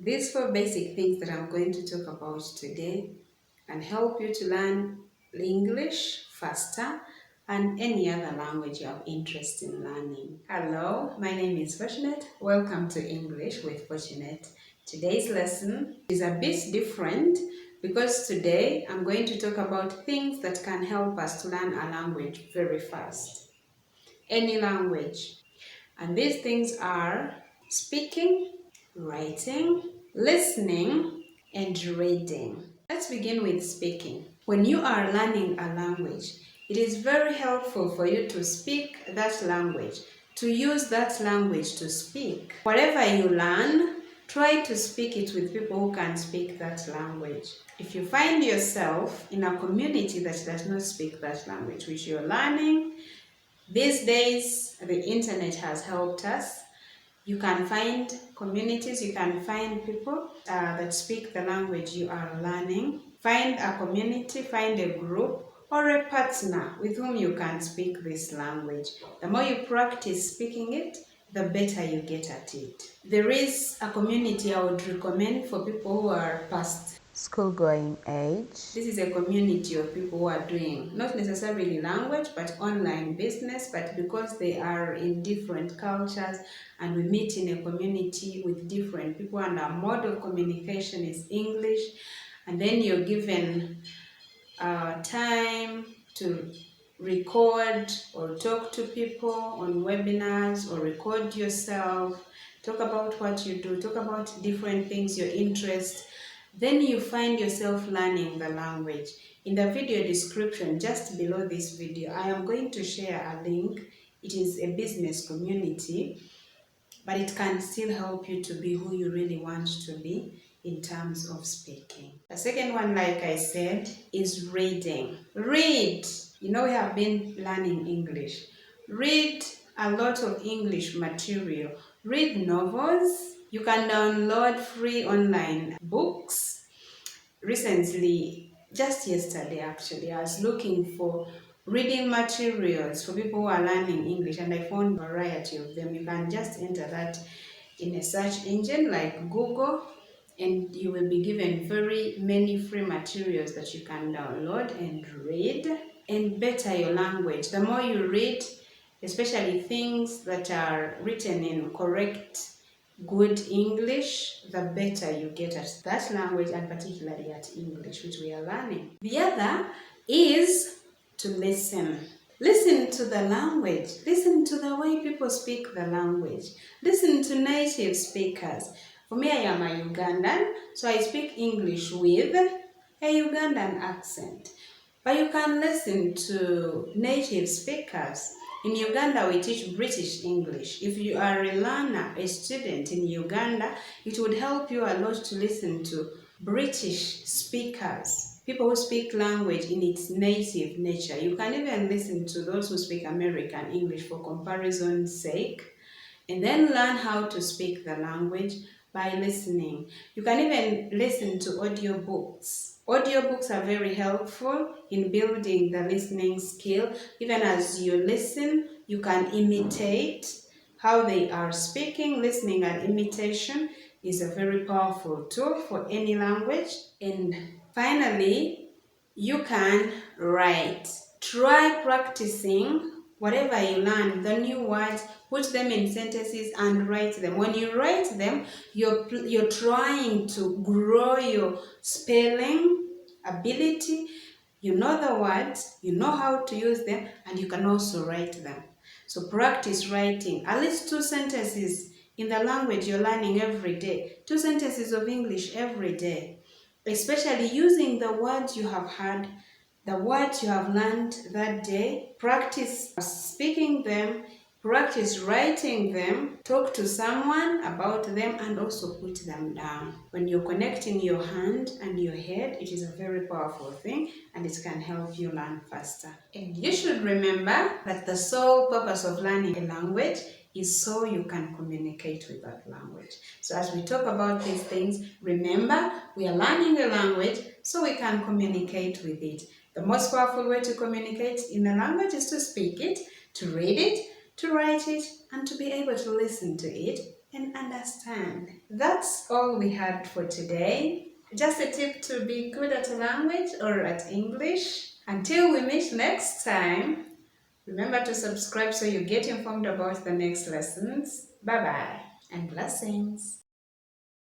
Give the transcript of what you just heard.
These four basic things that I'm going to talk about today can help you to learn English faster and any other language you have interest in learning. Hello, my name is Fortunate. Welcome to English with Fortunate. Today's lesson is a bit different because today I'm going to talk about things that can help us to learn a language very fast. Any language. And these things are speaking, writing, listening, and reading. Let's begin with speaking. When you are learning a language, it is very helpful for you to speak that language, to use that language to speak. Whatever you learn, try to speak it with people who can speak that language. If you find yourself in a community that does not speak that language which you're learning, these days the internet has helped us. You can find communities, you can find people that speak the language you are learning. Find a community, find a group or a partner with whom you can speak this language. The more you practice speaking it, the better you get at it. There is a community I would recommend for people who are past school-going age. This is a community of people who are doing not necessarily language but online business, but because they are in different cultures and we meet in a community with different people and our mode of communication is English, and then you're given time to record or talk to people on webinars or record yourself, talk about what you do, talk about different things, your interests. Then you find yourself learning the language. In the video description just below this video, I am going to share a link. It is a business community, but it can still help you to be who you really want to be in terms of speaking. The second one, like I said, is reading. Read. You know, we have been learning English. Read a lot of English material. Read novels. You can download free online books. Recently, just yesterday actually, I was looking for reading materials for people who are learning English and I found a variety of them. You can just enter that in a search engine like Google and you will be given very many free materials that you can download and read and better your language. The more you read, especially things that are written in correct, good English, the better you get at that language and particularly at English, which we are learning. The other is to listen. Listen to the language. Listen to the way people speak the language. Listen to native speakers. For me, I am a Ugandan, so I speak English with a Ugandan accent. But you can listen to native speakers. In Uganda, we teach British English. If you are a learner, a student in Uganda, it would help you a lot to listen to British speakers, people who speak language in its native nature. You can even listen to those who speak American English for comparison's sake, and then learn how to speak the language by listening. You can even listen to audiobooks. Audiobooks are very helpful in building the listening skill. Even as you listen, you can imitate how they are speaking. Listening and imitation is a very powerful tool for any language. And finally, you can write. Try practicing whatever you learn, the new words, put them in sentences and write them. When you write them, you're trying to grow your spelling ability. You know the words, you know how to use them, and you can also write them. So practice writing at least 2 sentences in the language you're learning every day. 2 sentences of English every day, especially using the words you have heard, the words you have learned that day. Practice speaking them, practice writing them, talk to someone about them, and also put them down. When you're connecting your hand and your head, it is a very powerful thing and it can help you learn faster. And you should remember that the sole purpose of learning a language is so you can communicate with that language. So as we talk about these things, remember we are learning a language so we can communicate with it. The most powerful way to communicate in a language is to speak it, to read it, to write it, and to be able to listen to it and understand. That's all we had for today. Just a tip to be good at a language or at English. Until we meet next time, remember to subscribe so you get informed about the next lessons. Bye bye and blessings.